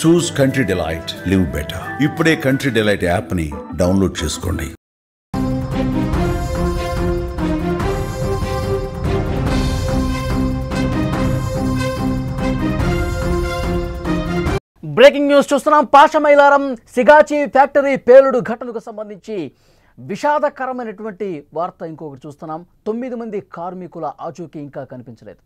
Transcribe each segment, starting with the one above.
చూస్ country delight, live better. ఇప్పుడే country delight యాప్ని download చేసుకోండి. బ్రేకింగ్ న్యూస్ చూస్తున్నాం. పాషమైలారం సిగాచి ఫ్యాక్టరీ పేలుడు ఘటనకు సంబంధించి విషాదకరమైనటువంటి వార్త ఇంకొకటి చూస్తున్నాం. 9 మంది కార్మికుల ఆచూకీ ఇంకా కనిపించలేదు.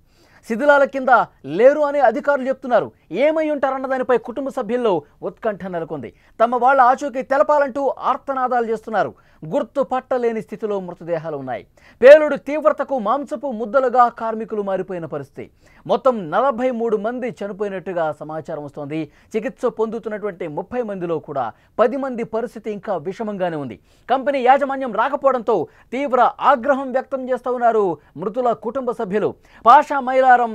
శిథిలాల కింద లేరు అని అధికారులు చెప్తున్నారు. ఏమై ఉంటారన్న దానిపై కుటుంబ సభ్యుల్లో ఉత్కంఠ నెలకొంది. తమ వాళ్ళ ఆచూకీ తెలపాలంటూ ఆర్తనాదాలు చేస్తున్నారు. గుర్తు పట్టలేని స్థితిలో మృతదేహాలు ఉన్నాయి. పేలుడు తీవ్రతకు మాంసపు ముద్దలుగా కార్మికులు మారిపోయిన పరిస్థితి. మొత్తం 43 మంది చనిపోయినట్టుగా సమాచారం వస్తోంది. చికిత్స పొందుతున్నటువంటి 30 మందిలో కూడా 10 మంది పరిస్థితి ఇంకా విషమంగానే ఉంది. కంపెనీ యాజమాన్యం రాకపోవడంతో తీవ్ర ఆగ్రహం వ్యక్తం చేస్తూ ఉన్నారు మృతుల కుటుంబ సభ్యులు. పాషమైలారం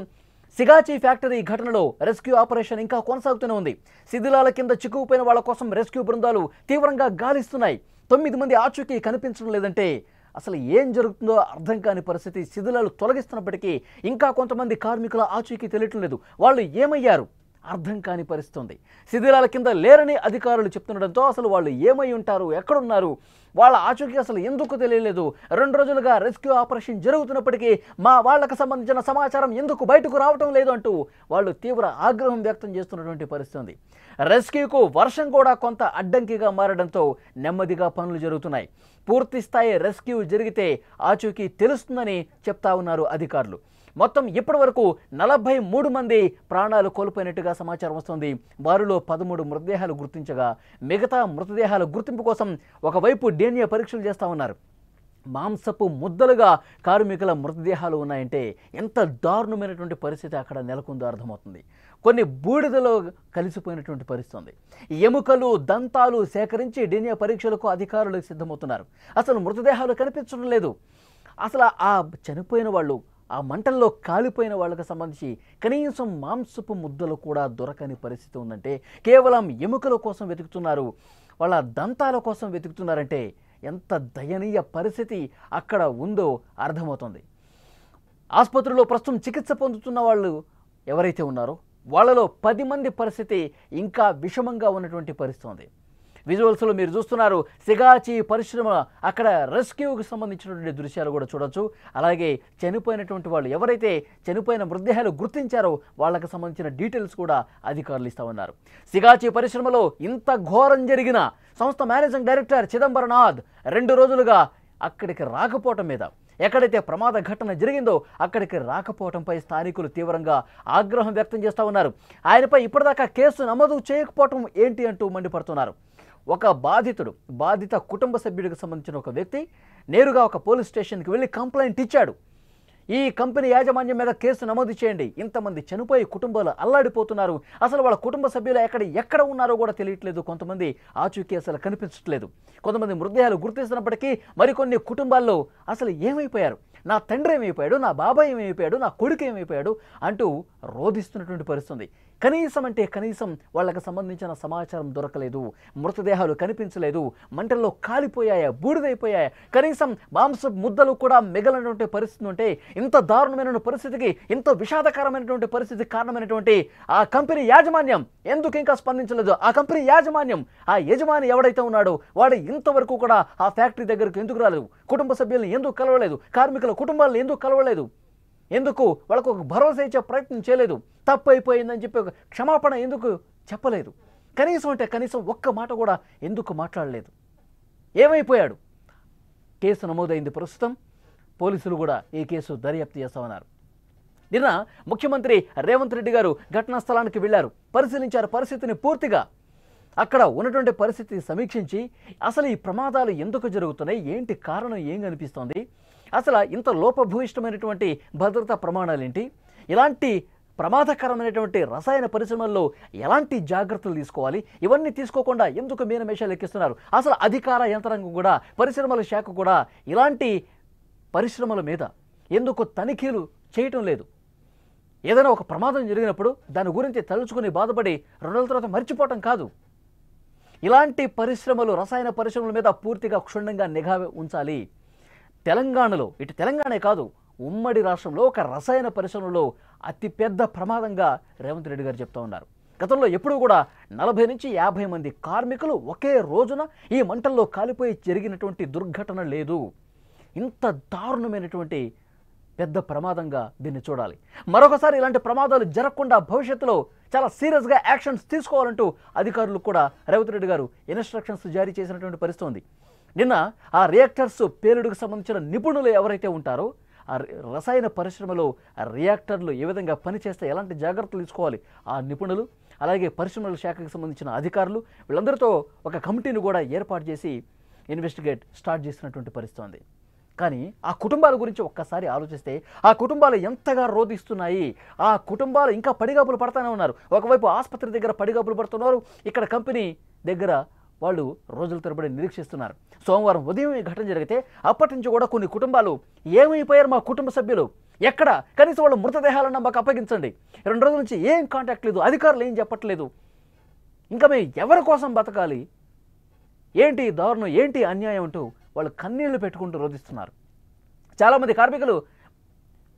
సిగాచి ఫ్యాక్టరీ ఘటనలో రెస్క్యూ ఆపరేషన్ ఇంకా కొనసాగుతూనే ఉంది. శిథిలాల కింద చిక్కుకుపోయిన వాళ్ళ కోసం రెస్క్యూ బృందాలు తీవ్రంగా గాలిస్తున్నాయి. 9 మంది ఆచూకీ కనిపించడం లేదంటే అసలు ఏం జరుగుతుందో అర్థం కాని పరిస్థితి. శిథిలాలు తొలగిస్తున్నప్పటికీ ఇంకా కొంతమంది కార్మికుల ఆచూకీ తెలియటం లేదు. వాళ్ళు ఏమయ్యారు అర్థం కాని పరిస్థితి ఉంది. శిథిలాల కింద లేరని అధికారులు చెప్తుండడంతో అసలు వాళ్ళు ఏమై ఉంటారు, ఎక్కడున్నారు, వాళ్ళ ఆచూకీ అసలు ఎందుకు తెలియలేదు. 2 రోజులుగా రెస్క్యూ ఆపరేషన్ జరుగుతున్నప్పటికీ మా వాళ్లకు సంబంధించిన సమాచారం ఎందుకు బయటకు రావటం లేదు అంటూ వాళ్ళు తీవ్ర ఆగ్రహం వ్యక్తం చేస్తున్నటువంటి పరిస్థితి ఉంది. రెస్క్యూకు వర్షం కూడా కొంత అడ్డంకిగా మారడంతో నెమ్మదిగా పనులు జరుగుతున్నాయి. పూర్తి స్థాయి రెస్క్యూ జరిగితే ఆచూకీ తెలుస్తుందని చెప్తా ఉన్నారు అధికారులు. మొత్తం ఇప్పటి వరకు 43 మంది ప్రాణాలు కోల్పోయినట్టుగా సమాచారం వస్తుంది. వారిలో 13 మృతదేహాలు గుర్తించగా మిగతా మృతదేహాల గుర్తింపు కోసం ఒకవైపు DNA పరీక్షలు చేస్తూ ఉన్నారు. మాంసపు ముద్దలుగా కార్మికుల మృతదేహాలు ఉన్నాయంటే ఎంత దారుణమైనటువంటి పరిస్థితి అక్కడ నెలకొందో అర్థమవుతుంది. కొన్ని బూడిదలో కలిసిపోయినటువంటి పరిస్థితి ఉంది. ఎముకలు, దంతాలు సేకరించి DNA పరీక్షలకు అధికారులు సిద్ధమవుతున్నారు. అసలు మృతదేహాలు కనిపించడం లేదు. అసలు ఆ చనిపోయిన వాళ్ళు, ఆ మంటల్లో కాలిపోయిన వాళ్ళకి సంబంధించి కనీసం మాంసపు ముద్దలు కూడా దొరకని పరిస్థితి ఉందంటే కేవలం ఎముకల కోసం వెతుకుతున్నారు, వాళ్ళ దంతాల కోసం వెతుకుతున్నారంటే ఎంత దయనీయ పరిస్థితి అక్కడ ఉందో అర్థమవుతుంది. ఆసుపత్రిలో ప్రస్తుతం చికిత్స పొందుతున్న వాళ్ళు ఎవరైతే ఉన్నారో వాళ్ళలో 10 మంది పరిస్థితి ఇంకా విషమంగా ఉన్నటువంటి పరిస్థితి ఉంది. విజువల్స్లో మీరు చూస్తున్నారు. సిగాచి పరిశ్రమ అక్కడ రెస్క్యూకి సంబంధించినటువంటి దృశ్యాలు కూడా చూడొచ్చు. అలాగే చనిపోయినటువంటి వాళ్ళు ఎవరైతే చనిపోయిన మృతదేహాలు గుర్తించారో వాళ్ళకి సంబంధించిన డీటెయిల్స్ కూడా అధికారులు ఇస్తూ ఉన్నారు. సిగాచి పరిశ్రమలో ఇంత ఘోరం జరిగిన సంస్థ మేనేజింగ్ డైరెక్టర్ చిదంబరనాథ్ 2 రోజులుగా అక్కడికి రాకపోవటం మీద, ఎక్కడైతే ప్రమాద ఘటన జరిగిందో అక్కడికి రాకపోవడంపై స్థానికులు తీవ్రంగా ఆగ్రహం వ్యక్తం చేస్తూ ఉన్నారు. ఆయనపై ఇప్పటిదాకా కేసు నమోదు చేయకపోవటం ఏంటి అంటూ మండిపడుతున్నారు. ఒక బాధిత కుటుంబ సభ్యుడికి సంబంధించిన ఒక వ్యక్తి నేరుగా ఒక పోలీస్ స్టేషన్కి వెళ్ళి కంప్లైంట్ ఇచ్చాడు. ఈ కంపెనీ యాజమాన్యం మీద కేసు నమోదు చేయండి, ఇంతమంది చనిపోయి కుటుంబాలు అల్లాడిపోతున్నారు, అసలు వాళ్ళ కుటుంబ సభ్యులు ఎక్కడ ఉన్నారో కూడా తెలియట్లేదు, కొంతమంది ఆచూకీ అసలు కనిపించట్లేదు, కొంతమంది మృతదేహాలు గుర్తిస్తున్నప్పటికీ మరికొన్ని కుటుంబాల్లో అసలు ఏమైపోయారు, నా తండ్రి ఏమైపోయాడు, నా బాబాయ్ ఏమైపోయాడు, నా కొడుకు ఏమైపోయాడు అంటూ రోధిస్తున్నటువంటి పరిస్థితి. కనీసం వాళ్ళకి సంబంధించిన సమాచారం దొరకలేదు, మృతదేహాలు కనిపించలేదు, మంటల్లో కాలిపోయాయా, బూడిదైపోయాయా, కనీసం మాంస ముద్దలు కూడా మిగలనటువంటి పరిస్థితి ఉంటే ఇంత దారుణమైన పరిస్థితికి, ఇంత విషాదకరమైనటువంటి పరిస్థితికి కారణమైనటువంటి ఆ కంపెనీ యాజమాన్యం ఎందుకు ఇంకా స్పందించలేదు? ఆ కంపెనీ యాజమాన్యం, ఆ యజమాని ఎవడైతే ఉన్నాడో వాడు ఇంతవరకు కూడా ఆ ఫ్యాక్టరీ దగ్గరకు ఎందుకు రాలేదు? కుటుంబ సభ్యులను ఎందుకు కలవలేదు? కార్మికుల కుటుంబాలను ఎందుకు కలవలేదు? ఎందుకు వాళ్ళకు ఒక భరోసా ఇచ్చే ప్రయత్నం చేయలేదు? తప్పు అయిపోయిందని చెప్పి ఒక క్షమాపణ ఎందుకు చెప్పలేదు? కనీసం ఒక్క మాట కూడా ఎందుకు మాట్లాడలేదు? ఏమైపోయాడు? కేసు నమోదైంది. ప్రస్తుతం పోలీసులు కూడా ఈ కేసు దర్యాప్తు చేస్తామన్నారు. నిన్న ముఖ్యమంత్రి రేవంత్ రెడ్డి గారు ఘటనా స్థలానికి వెళ్ళారు, పరిశీలించారు పరిస్థితిని పూర్తిగా. అక్కడ ఉన్నటువంటి పరిస్థితి సమీక్షించి అసలు ఈ ప్రమాదాలు ఎందుకు జరుగుతున్నాయి, ఏంటి కారణం, ఏం కనిపిస్తోంది, అసలు ఇంత లోపభూయిష్టమైనటువంటి భద్రతా ప్రమాణాలు ఏంటి, ఇలాంటి ప్రమాదకరమైనటువంటి రసాయన పరిశ్రమల్లో ఎలాంటి జాగ్రత్తలు తీసుకోవాలి, ఇవన్నీ తీసుకోకుండా ఎందుకు మీనమేషాలు ఎక్కిస్తున్నారు, అసలు అధికార యంత్రాంగం కూడా, పరిశ్రమల శాఖ కూడా ఇలాంటి పరిశ్రమల మీద ఎందుకు తనిఖీలు చేయటం లేదు? ఏదైనా ఒక ప్రమాదం జరిగినప్పుడు దాని గురించి తలుచుకుని బాధపడి 2 రోజుల తర్వాత మర్చిపోవటం కాదు. ఇలాంటి పరిశ్రమలు, రసాయన పరిశ్రమల మీద పూర్తిగా క్షుణ్ణంగా నిఘా ఉంచాలి. తెలంగాణలో, ఇటు తెలంగాణే కాదు ఉమ్మడి రాష్ట్రంలో ఒక రసాయన పరిశ్రమలో అతిపెద్ద ప్రమాదంగా రేవంత్ రెడ్డి గారు చెప్తా ఉన్నారు. గతంలో ఎప్పుడూ కూడా 40 నుంచి 50 మంది కార్మికులు ఒకే రోజున ఈ మంటల్లో కాలిపోయి జరిగినటువంటి దుర్ఘటన లేదు. ఇంత దారుణమైనటువంటి పెద్ద ప్రమాదంగా దీన్ని చూడాలి. మరొకసారి ఇలాంటి ప్రమాదాలు జరగకుండా భవిష్యత్తులో చాలా సీరియస్గా యాక్షన్స్ తీసుకోవాలంటూ అధికారులు కూడా రేవంత్ రెడ్డి గారు ఇన్స్ట్రక్షన్స్ జారీ చేసినటువంటి పరిస్థితి ఉంది. నిన్న ఆ రియాక్టర్స్ పేలుడుకు సంబంధించిన నిపుణులు ఎవరైతే ఉంటారో ఆ రసాయన పరిశ్రమలో ఆ రియాక్టర్లు ఏ విధంగా పనిచేస్తే ఎలాంటి జాగ్రత్తలు తీసుకోవాలి ఆ నిపుణులు, అలాగే పరిశ్రమల శాఖకు సంబంధించిన అధికారులు వీళ్ళందరితో ఒక కమిటీని కూడా ఏర్పాటు చేసి ఇన్వెస్టిగేట్ స్టార్ట్ చేసినటువంటి పరిస్థితి ఉంది. కానీ ఆ కుటుంబాల గురించి ఒక్కసారి ఆలోచిస్తే ఆ కుటుంబాలు ఎంతగా రోధిస్తున్నాయి. ఆ కుటుంబాలు ఇంకా పడిగాపులు పడతానే ఉన్నారు. ఒకవైపు ఆసుపత్రి దగ్గర పడిగాపులు పడుతున్నారు, ఇక్కడ కంపెనీ దగ్గర వాళ్ళు రోజుల తరబడి నిరీక్షిస్తున్నారు. సోమవారం ఉదయం ఈ ఘటన జరిగితే అప్పటి నుంచి కూడా కొన్ని కుటుంబాలు ఏమైపోయారు మా కుటుంబ సభ్యులు, ఎక్కడ కనీసం వాళ్ళ మృతదేహాలను మాకు అప్పగించండి, 2 రోజుల నుంచి ఏం కాంటాక్ట్ లేదు, అధికారులు ఏం చెప్పట్లేదు, ఇంకా మేము ఎవరి కోసం బతకాలి, ఏంటి దారుణం, ఏంటి అన్యాయం అంటూ వాళ్ళు కన్నీళ్లు పెట్టుకుంటూ రోధిస్తున్నారు. చాలామంది కార్మికులు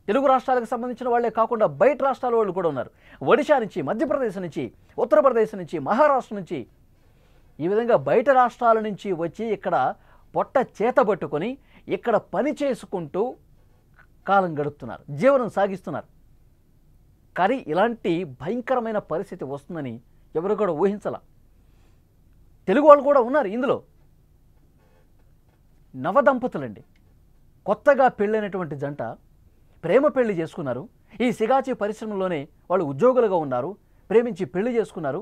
తెలుగు రాష్ట్రాలకు సంబంధించిన వాళ్ళే కాకుండా బయట రాష్ట్రాల వాళ్ళు కూడా ఉన్నారు. ఒడిశా నుంచి, మధ్యప్రదేశ్ నుంచి, ఉత్తరప్రదేశ్ నుంచి, మహారాష్ట్ర నుంచి, ఈ విధంగా బయట రాష్ట్రాల నుంచి వచ్చి ఇక్కడ పొట్ట చేతబట్టుకొని ఇక్కడ పని చేసుకుంటూ కాలం గడుపుతున్నారు, జీవనం సాగిస్తున్నారు. కానీ ఇలాంటి భయంకరమైన పరిస్థితి వస్తుందని ఎవరు కూడా ఊహించాల. తెలుగు వాళ్ళు కూడా ఉన్నారు ఇందులో. నవదంపతులండి, కొత్తగా పెళ్ళైనటువంటి జంట ప్రేమ పెళ్లి చేసుకున్నారు. ఈ సిగాచి పరిశ్రమలోనే వాళ్ళు ఉద్యోగులుగా ఉన్నారు, ప్రేమించి పెళ్లి చేసుకున్నారు.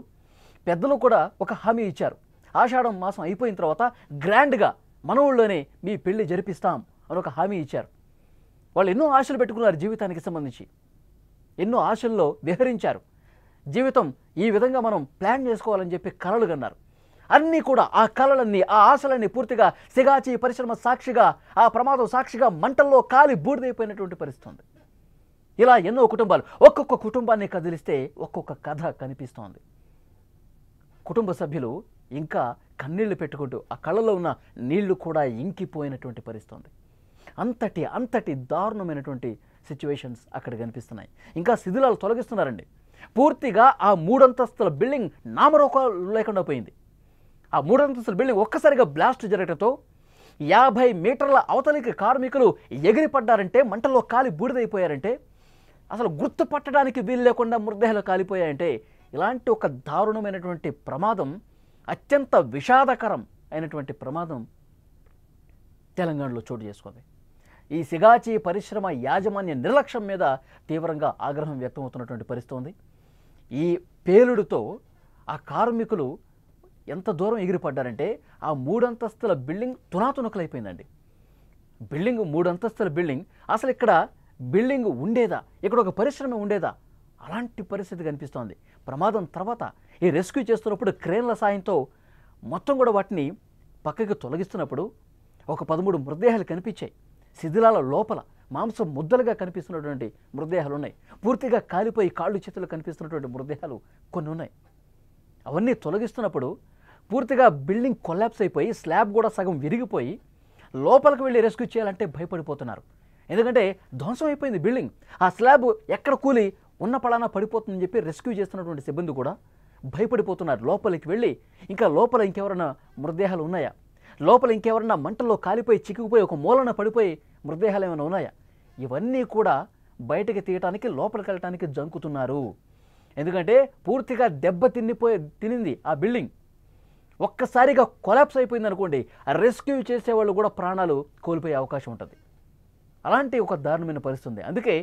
పెద్దలు కూడా ఒక హామీ ఇచ్చారు, ఆషాఢం మాసం అయిపోయిన తర్వాత గ్రాండ్గా మన ఊళ్ళోనే మీ పెళ్లి జరిపిస్తాం అని ఒక హామీ ఇచ్చారు. వాళ్ళు ఎన్నో ఆశలు పెట్టుకున్నారు, జీవితానికి సంబంధించి ఎన్నో ఆశల్లో విహరించారు. జీవితం ఈ విధంగా మనం ప్లాన్ చేసుకోవాలని చెప్పి కలలు కన్నారు. అన్నీ కూడా ఆ కలలన్నీ, ఆ ఆశలన్నీ పూర్తిగా సిగాచి పరిశ్రమ సాక్షిగా, ఆ ప్రమాదం సాక్షిగా మంటల్లో కాలి బూడిదైపోయినటువంటి పరిస్థితి ఉంది. ఇలా ఎన్నో కుటుంబాలు, ఒక్కొక్క కుటుంబాన్ని కదిలిస్తే ఒక్కొక్క కథ కనిపిస్తోంది. కుటుంబ సభ్యులు ఇంకా కన్నీళ్లు పెట్టుకుంటూ ఆ కళ్ళలో ఉన్న నీళ్లు కూడా ఇంకిపోయినటువంటి పరిస్థితి ఉంది. అంతటి దారుణమైనటువంటి సిచ్యువేషన్స్ అక్కడ కనిపిస్తున్నాయి. ఇంకా శిథిలాలు తొలగిస్తున్నారండి. పూర్తిగా ఆ 3 అంతస్తుల బిల్డింగ్ నామరూపాలు లేకుండా పోయింది. ఆ 3 అంతస్తుల బిల్డింగ్ ఒక్కసారిగా బ్లాస్ట్ జరగడంతో 50 మీటర్ల అవతలికి కార్మికులు ఎగిరిపడ్డారంటే, మంటల్లో కాలి బూడిదైపోయారంటే, అసలు గుర్తుపట్టడానికి వీలు లేకుండా మృతదేహాలు కాలిపోయాయంటే, ఇలాంటి ఒక దారుణమైనటువంటి ప్రమాదం, అత్యంత విషాదకరం అయినటువంటి ప్రమాదం తెలంగాణలో చోటు చేసుకుంది. ఈ సిగాచి పరిశ్రమ యాజమాన్య నిర్లక్ష్యం మీద తీవ్రంగా ఆగ్రహం వ్యక్తమవుతున్నటువంటి పరిస్థితి ఉంది. ఈ పేలుడుతో ఆ కార్మికులు ఎంత దూరం ఎగిరిపడ్డారంటే, ఆ 3 అంతస్తుల బిల్డింగ్ తునాతునకలైపోయిందండి. బిల్డింగ్ 3 అంతస్తుల బిల్డింగ్, అసలు ఇక్కడ బిల్డింగ్ ఉండేదా, ఇక్కడ ఒక పరిశ్రమ ఉండేదా, అలాంటి పరిస్థితి కనిపిస్తోంది. ప్రమాదం తర్వాత ఈ రెస్క్యూ చేస్తున్నప్పుడు క్రేన్ల సాయంతో మొత్తం కూడా వాటిని పక్కకి తొలగిస్తున్నప్పుడు ఒక 13 మృతదేహాలు కనిపించాయి. శిథిలాల లోపల మాంసం ముద్దలుగా కనిపిస్తున్నటువంటి మృతదేహాలు ఉన్నాయి. పూర్తిగా కాలిపోయి కాళ్ళు చేతులు కనిపిస్తున్నటువంటి మృతదేహాలు కొన్ని ఉన్నాయి. అవన్నీ తొలగిస్తున్నప్పుడు పూర్తిగా బిల్డింగ్ కొలాప్స్ అయిపోయి స్లాబ్ కూడా సగం విరిగిపోయి లోపలికి వెళ్ళి రెస్క్యూ చేయాలంటే భయపడిపోతున్నారు. ఎందుకంటే ధ్వంసం అయిపోయింది బిల్డింగ్. ఆ స్లాబ్ ఎక్కడ కూలి ఉన్న పడానా పడిపోతుందని చెప్పి రెస్క్యూ చేస్తున్నటువంటి సిబ్బంది కూడా భయపడిపోతున్నారు. లోపలికి వెళ్ళి ఇంకా లోపల ఇంకెవరైనా మృతదేహాలు ఉన్నాయా, లోపల ఇంకెవరన్నా మంటల్లో కాలిపోయి చిక్కుకుపోయి ఒక మూలన పడిపోయి మృతదేహాలు ఏమైనా ఉన్నాయా, ఇవన్నీ కూడా బయటకి తీయటానికి, లోపలికి వెళ్ళటానికి జంకుతున్నారు. ఎందుకంటే పూర్తిగా దెబ్బ తినింది ఆ బిల్డింగ్. ఒక్కసారిగా కొలాప్స్ అయిపోయింది అనుకోండి, రెస్క్యూ చేసేవాళ్ళు కూడా ప్రాణాలు కోల్పోయే అవకాశం ఉంటుంది. అలాంటి ఒక దారుణమైన పరిస్థితి ఉంది. అందుకే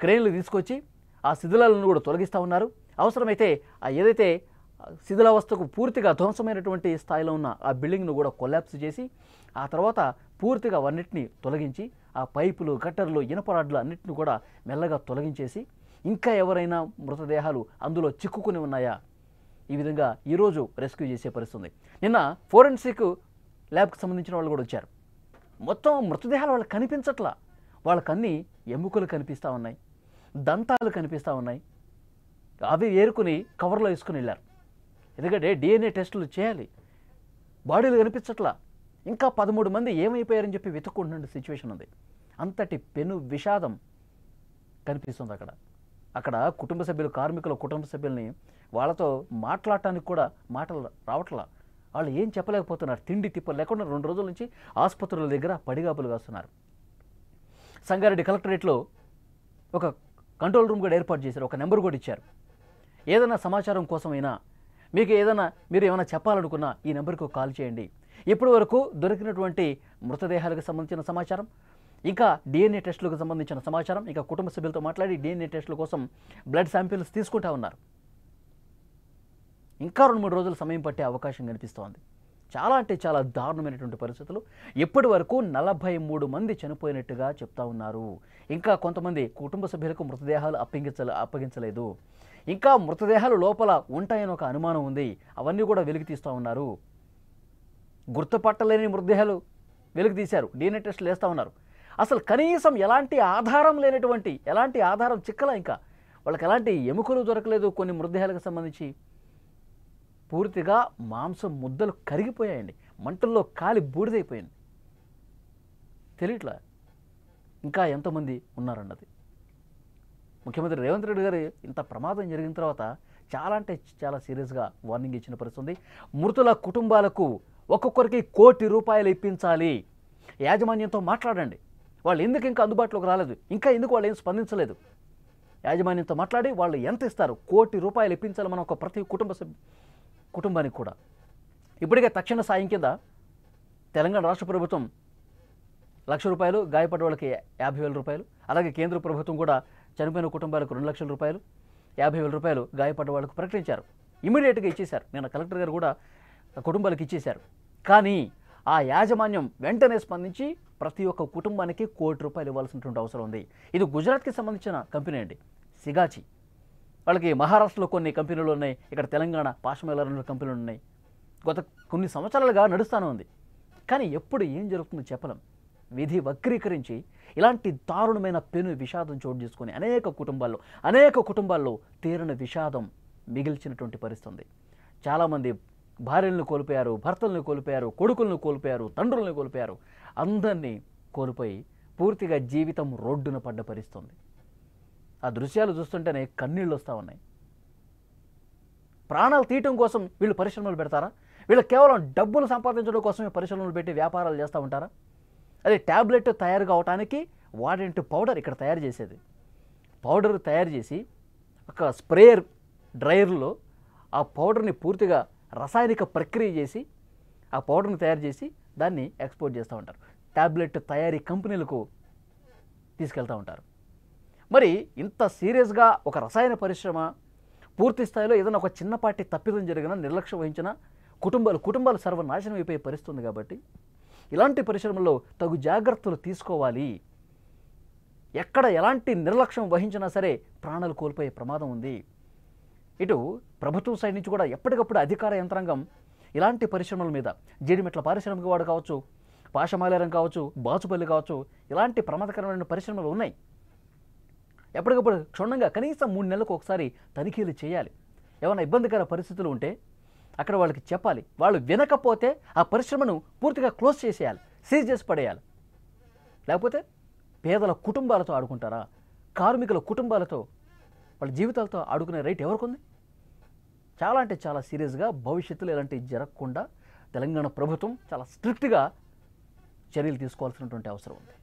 క్రేన్లు తీసుకొచ్చి ఆ శిథిలాలను కూడా తొలగిస్తూ ఉన్నారు. అవసరమైతే ఆ ఏదైతే శిథిలావస్థకు పూర్తిగా ధ్వంసమైనటువంటి స్థాయిలో ఉన్న ఆ బిల్డింగ్ను కూడా కొలాప్స్ చేసి ఆ తర్వాత పూర్తిగా అవన్నిటిని తొలగించి ఆ పైపులు, గట్టర్లు, ఇనపరాడ్లు అన్నిటిని కూడా మెల్లగా తొలగించేసి ఇంకా ఎవరైనా మృతదేహాలు అందులో చిక్కుకుని ఉన్నాయా, ఈ విధంగా ఈరోజు రెస్క్యూ చేసే పరిస్థితి ఉంది. నిన్న ఫోరెన్సిక్ ల్యాబ్కి సంబంధించిన వాళ్ళు కూడా వచ్చారు. మొత్తం మృతదేహాలు వాళ్ళకి కనిపించట్లా. వాళ్ళకన్నీ ఎముకలు కనిపిస్తూ ఉన్నాయి, దంతాలు కనిపిస్తూ ఉన్నాయి. అవి ఏరుకుని కవర్లో వేసుకుని వెళ్ళారు. ఎందుకంటే DNA టెస్టులు చేయాలి. బాడీలు కనిపించట్లా. ఇంకా 13 మంది ఏమైపోయారని చెప్పి వెతుక్కుంటున్న సిచ్యువేషన్ ఉంది. అంతటి పెను విషాదం కనిపిస్తుంది అక్కడ. కుటుంబ సభ్యులు, కార్మికుల కుటుంబ సభ్యుల్ని వాళ్ళతో మాట్లాడటానికి కూడా మాటలు రావట్లా. వాళ్ళు ఏం చెప్పలేకపోతున్నారు. తిండి తిప్పలు లేకుండా 2 రోజుల నుంచి ఆసుపత్రుల దగ్గర పడిగాపులు కాస్తున్నారు. సంగారెడ్డి కలెక్టరేట్లో ఒక కంట్రోల్ రూమ్ కూడా ఏర్పాటు చేశారు. ఒక నెంబర్ కూడా ఇచ్చారు. ఏదైనా సమాచారం కోసమైనా మీకు మీరు ఏమైనా చెప్పాలనుకున్నా ఈ నెంబర్కు కాల్ చేయండి. ఇప్పటి వరకు దొరికినటువంటి మృతదేహాలకు సంబంధించిన సమాచారం, ఇంకా DNA టెస్టులకు సంబంధించిన సమాచారం, ఇంకా కుటుంబ సభ్యులతో మాట్లాడి DNA టెస్టుల కోసం బ్లడ్ శాంపిల్స్ తీసుకుంటా ఉన్నారు. ఇంకా 2-3 రోజులు సమయం పట్టే అవకాశం కనిపిస్తోంది. చాలా అంటే చాలా దారుణమైనటువంటి పరిస్థితులు. ఇప్పటి వరకు 43 మంది చనిపోయినట్టుగా చెప్తా ఉన్నారు. ఇంకా కొంతమంది కుటుంబ సభ్యులకు మృతదేహాలు అప్పగించలేదు. ఇంకా మృతదేహాలు లోపల ఉంటాయని ఒక అనుమానం ఉంది. అవన్నీ కూడా వెలికి తీస్తూ ఉన్నారు. గుర్తుపట్టలేని మృతదేహాలు వెలికి తీశారు. DNA టెస్టులు వేస్తూ ఉన్నారు. అసలు కనీసం ఎలాంటి ఆధారం లేనటువంటి, ఎలాంటి ఆధారం చిక్కలా, ఇంకా వాళ్ళకి ఎలాంటి ఎముకలు దొరకలేదు. కొన్ని మృతదేహాలకు సంబంధించి పూర్తిగా మాంసం ముద్దలు కరిగిపోయాయండి. మంటల్లో కాలి బూడిదైపోయింది. తెలియట్లా ఇంకా ఎంతమంది ఉన్నారన్నది. ముఖ్యమంత్రి రేవంత్ రెడ్డి గారు ఇంత ప్రమాదం జరిగిన తర్వాత చాలా అంటే చాలా సీరియస్గా వార్నింగ్ ఇచ్చిన పరిస్థితి ఉంది. మృతుల కుటుంబాలకు ఒక్కొక్కరికి ₹1 కోటి ఇప్పించాలి. యాజమాన్యంతో మాట్లాడండి. వాళ్ళు ఎందుకు ఇంకా అందుబాటులోకి రాలేదు, ఇంకా ఎందుకు వాళ్ళు ఏం స్పందించలేదు, యాజమాన్యంతో మాట్లాడి వాళ్ళు ఎంత ఇస్తారు, ₹1 కోటి ఇప్పించాలి మనం ఒక ప్రతి కుటుంబానికి కూడా. ఇప్పటికే తక్షణ సాయం కింద తెలంగాణ రాష్ట్ర ప్రభుత్వం ₹1,00,000, గాయపడ్డ వాళ్ళకి ₹50,000, అలాగే కేంద్ర ప్రభుత్వం కూడా చనిపోయిన కుటుంబాలకు ₹2,00,000, ₹50,000 గాయపడ్డ వాళ్ళకు ప్రకటించారు. ఇమీడియట్గా ఇచ్చేశారు. నేను కలెక్టర్ గారు కూడా కుటుంబాలకు ఇచ్చేశారు. కానీ ఆ యాజమాన్యం వెంటనే స్పందించి ప్రతి ఒక్క కుటుంబానికి ₹1 కోటి ఇవ్వాల్సినటువంటి అవసరం ఉంది. ఇది గుజరాత్కి సంబంధించిన కంపెనీ అండి, సిగాచి. వాళ్ళకి మహారాష్ట్రలో కొన్ని కంపెనీలు ఉన్నాయి, ఇక్కడ తెలంగాణ పాశమేలారంలో కంపెనీలు ఉన్నాయి. గత కొన్ని సంవత్సరాలుగా నడుస్తూనే ఉంది. కానీ ఎప్పుడు ఏం జరుగుతుందో చెప్పలేం. విధి వక్రీకరించి ఇలాంటి దారుణమైన పెను విషాదం చోటు చేసుకుని అనేక కుటుంబాల్లో తీరని విషాదం మిగిల్చినటువంటి పరిస్థితి. చాలామంది భార్యలను కోల్పోయారు, భర్తలను కోల్పోయారు, కొడుకులను కోల్పోయారు, తండ్రులను కోల్పోయారు. అందరినీ కోల్పోయి పూర్తిగా జీవితం రోడ్డున పడ్డ పరిస్థితి. ఆ దృశ్యాలు చూస్తుంటేనే కన్నీళ్ళు వస్తూ ఉన్నాయి. ప్రాణాలు తీయటం కోసం వీళ్ళు పరిశ్రమలు పెడతారా? వీళ్ళు కేవలం డబ్బులు సంపాదించడం కోసమే పరిశ్రమలు పెట్టి వ్యాపారాలు చేస్తూ ఉంటారా? అదే ట్యాబ్లెట్ తయారు కావడానికి వాడేంటి పౌడర్ ఇక్కడ తయారు చేసేది. పౌడర్ తయారు చేసి ఒక స్ప్రేయర్ డ్రైయర్లో ఆ పౌడర్ని పూర్తిగా రసాయనిక ప్రక్రియ చేసి ఆ పౌడర్ని తయారు చేసి దాన్ని ఎక్స్పోర్ట్ చేస్తూ ఉంటారు. ట్యాబ్లెట్ తయారీ కంపెనీలకు తీసుకెళ్తూ ఉంటారు. మరి ఇంత సీరియస్గా ఒక రసాయన పరిశ్రమ పూర్తి స్థాయిలో ఏదైనా ఒక చిన్నపాటి తప్పిదం జరిగినా, నిర్లక్ష్యం వహించిన కుటుంబాలు సర్వనాశనం అయిపోయే పరిస్థితి ఉంది. కాబట్టి ఇలాంటి పరిశ్రమల్లో తగు జాగ్రత్తలు తీసుకోవాలి. ఎక్కడ ఎలాంటి నిర్లక్ష్యం వహించినా సరే ప్రాణాలు కోల్పోయే ప్రమాదం ఉంది. ఇటు ప్రభుత్వం సైడ్ నుంచి కూడా ఎప్పటికప్పుడు అధికార యంత్రాంగం ఇలాంటి పరిశ్రమల మీద, జీడిమెట్ల పారిశ్రామిక వాడు కావచ్చు, పాశమాలేరం కావచ్చు, బాచుపల్లి కావచ్చు, ఇలాంటి ప్రమాదకరమైన పరిశ్రమలు ఉన్నాయి. ఎప్పటికప్పుడు క్షుణ్ణంగా కనీసం 3 నెలలకు ఒకసారి తనిఖీలు చేయాలి. ఏమైనా ఇబ్బందికర పరిస్థితులు ఉంటే అక్కడ వాళ్ళకి చెప్పాలి. వాళ్ళు వినకపోతే ఆ పరిశ్రమను పూర్తిగా క్లోజ్ చేసేయాలి, సీజ్ చేసి పడేయాలి. లేకపోతే పేదల కుటుంబాలతో ఆడుకుంటారా? కార్మికుల కుటుంబాలతో, వాళ్ళ జీవితాలతో ఆడుకునే రైట్ ఎవరికుంది? చాలా అంటే చాలా సీరియస్గా భవిష్యత్తులో ఇలాంటివి జరగకుండా తెలంగాణ ప్రభుత్వం చాలా స్ట్రిక్ట్గా చర్యలు తీసుకోవాల్సినటువంటి అవసరం ఉంది.